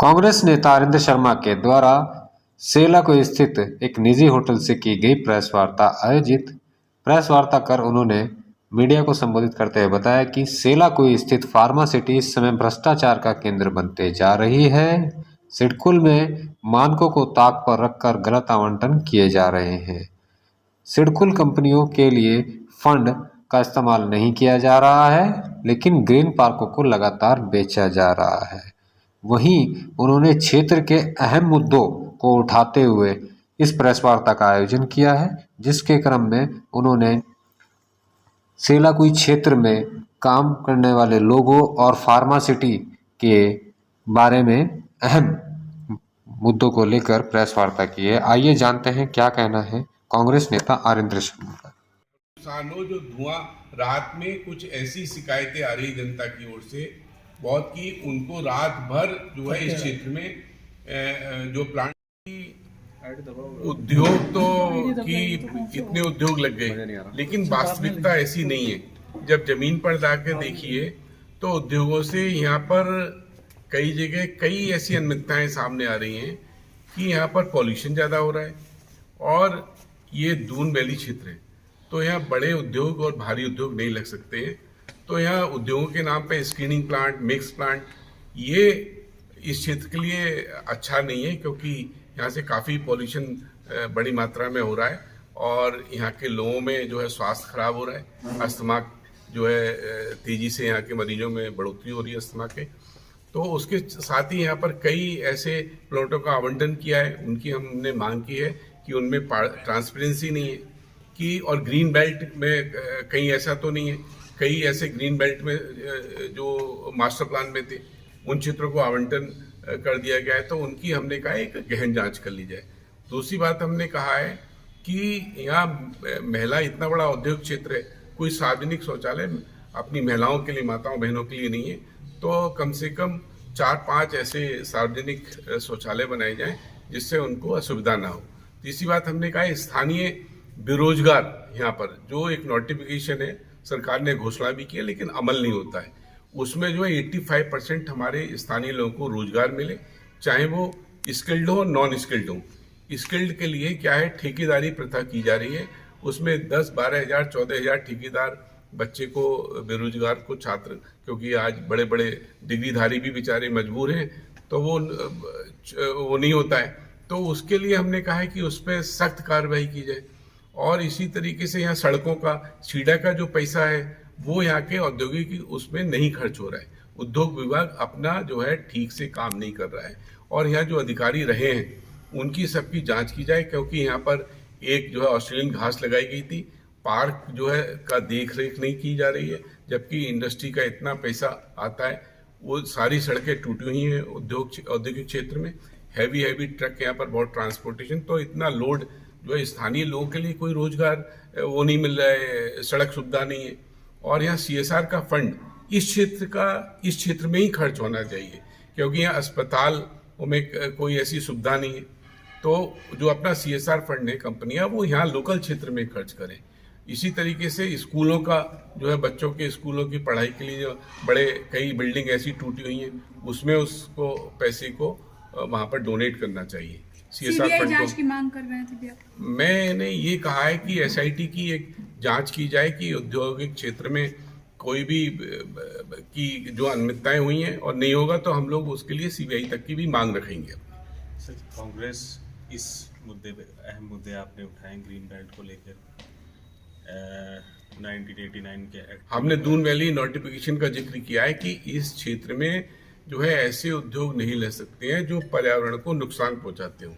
कांग्रेस नेता अरिंद शर्मा के द्वारा सेला को स्थित एक निजी होटल से की गई प्रेस वार्ता कर उन्होंने मीडिया को संबोधित करते हुए बताया कि सेला को स्थित फार्मा सिटी इस समय भ्रष्टाचार का केंद्र बनते जा रही है। सिडकुल में मानकों को ताक पर रखकर गलत आवंटन किए जा रहे हैं। सिडकुल कंपनियों के लिए फंड का इस्तेमाल नहीं किया जा रहा है, लेकिन ग्रीन पार्कों को लगातार बेचा जा रहा है। वहीं उन्होंने क्षेत्र के अहम मुद्दों को उठाते हुए इस प्रेस वार्ता का आयोजन किया है, जिसके क्रम में उन्होंने सेलाकुई क्षेत्र में काम करने वाले लोगों और फार्मासिटी के बारे में अहम मुद्दों को लेकर प्रेस वार्ता की है। आइए जानते हैं क्या कहना है कांग्रेस नेता अरिंद शर्मा का। सालों जो धुआं रात में कुछ ऐसी शिकायतें आ रही जनता की ओर से बहुत कि उनको रात भर जो है इस क्षेत्र में जो प्लांट उद्योग तो कि कितने उद्योग लग गए, लेकिन वास्तविकता ऐसी नहीं है। जब जमीन पर जाकर देखिए तो उद्योगों से यहाँ पर कई जगह कई ऐसी अनियमितताएं सामने आ रही हैं कि यहाँ पर पॉल्यूशन ज़्यादा हो रहा है और ये दून वैली क्षेत्र है, तो यहाँ बड़े उद्योग और भारी उद्योग नहीं लग सकते हैं। तो यहाँ उद्योगों के नाम पे स्क्रीनिंग प्लांट, मिक्स प्लांट, ये इस क्षेत्र के लिए अच्छा नहीं है, क्योंकि यहाँ से काफ़ी पॉल्यूशन बड़ी मात्रा में हो रहा है और यहाँ के लोगों में जो है स्वास्थ्य खराब हो रहा है। अस्थमा जो है तेज़ी से यहाँ के मरीजों में बढ़ोतरी हो रही है अस्थमा के। तो उसके साथ ही यहाँ पर कई ऐसे प्लॉटों का आवंटन किया है, उनकी हमने मांग की है कि उनमें ट्रांसपेरेंसी नहीं है कि, और ग्रीन बेल्ट में कहीं ऐसा तो नहीं है, कई ऐसे ग्रीन बेल्ट में जो मास्टर प्लान में थे उन क्षेत्रों को आवंटन कर दिया गया है, तो उनकी हमने कहा एक गहन जांच कर ली जाए। दूसरी बात हमने कहा है कि यहाँ महिला इतना बड़ा औद्योगिक क्षेत्र है, कोई सार्वजनिक शौचालय अपनी महिलाओं के लिए, माताओं बहनों के लिए नहीं है, तो कम से कम 4-5 ऐसे सार्वजनिक शौचालय बनाए जाएं जिससे उनको असुविधा ना हो। तीसरी बात हमने कहा है स्थानीय बेरोजगार, यहाँ पर जो एक नोटिफिकेशन है सरकार ने घोषणा भी की है लेकिन अमल नहीं होता है, उसमें जो है 85% हमारे स्थानीय लोगों को रोजगार मिले, चाहे वो स्किल्ड हो नॉन स्किल्ड हो। स्किल्ड के लिए क्या है, ठेकेदारी प्रथा की जा रही है, उसमें 10-12 हज़ार 14 हज़ार ठेकेदार बच्चे को, बेरोजगार को, छात्र, क्योंकि आज बड़े बड़े डिग्रीधारी भी बेचारे मजबूर हैं, तो वो नहीं होता है। तो उसके लिए हमने कहा है कि उस पर सख्त कार्रवाई की जाए। और इसी तरीके से यहाँ सड़कों का, सीडा का जो पैसा है वो यहाँ के औद्योगिक उसमें नहीं खर्च हो रहा है। उद्योग विभाग अपना जो है ठीक से काम नहीं कर रहा है और यहाँ जो अधिकारी रहे हैं उनकी सबकी जांच की जाए, क्योंकि यहाँ पर एक जो है ऑस्ट्रेलियन घास लगाई गई थी, पार्क जो है का देख रेख नहीं की जा रही है, जबकि इंडस्ट्री का इतना पैसा आता है। वो सारी सड़कें टूटी हुई हैं औद्योगिक क्षेत्र में, हैवी ट्रक यहाँ पर बहुत ट्रांसपोर्टेशन, तो इतना लोड जो है स्थानीय लोगों के लिए कोई रोजगार वो नहीं मिल रहा है, सड़क सुविधा नहीं है। और यहाँ CSR का फंड इस क्षेत्र में ही खर्च होना चाहिए, क्योंकि यहाँ अस्पताल में कोई ऐसी सुविधा नहीं है। तो जो अपना CSR फंड है कंपनियां, वो यहाँ लोकल क्षेत्र में खर्च करें। इसी तरीके से स्कूलों का जो है, बच्चों के स्कूलों की पढ़ाई के लिए जो बड़े कई बिल्डिंग ऐसी टूटी हुई हैं, उसमें उसको पैसे को वहाँ पर डोनेट करना चाहिए। CSR फंड जांच की मांग कर रहे थे भैया। मैंने ये कहा है कि SIT की एक जांच की जाए कि औद्योगिक क्षेत्र में कोई भी की जो अनियमितताएं हुई हैं, और नहीं होगा तो हम लोग उसके लिए CBI तक की भी मांग रखेंगे। सर, कांग्रेस इस मुद्दे पे, अहम मुद्दे आपने उठाए ग्रीन बेल्ट को लेकर, 1989 के एक्ट, हमने दून वैली नोटिफिकेशन का जिक्र किया है कि इस क्षेत्र में जो है ऐसे उद्योग नहीं ले सकते हैं जो पर्यावरण को नुकसान पहुंचाते हों,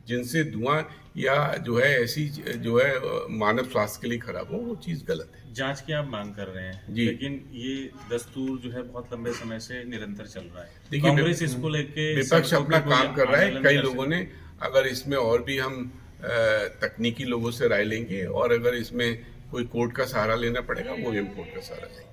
जिनसे धुआं या जो है ऐसी जो है मानव स्वास्थ्य के लिए खराब हो, वो चीज़ गलत है। जांच की आप मांग कर रहे हैं जी, लेकिन ये दस्तूर जो है बहुत लंबे समय से निरंतर चल रहा है। देखिए, कांग्रेस इसको लेके विपक्ष अपना काम कर रहा है। कई लोगों ने, अगर इसमें और भी हम तकनीकी लोगों से राय लेंगे और अगर इसमें कोई कोर्ट का सहारा लेना पड़ेगा, वो भी हम कोर्ट का सहारा लेंगे।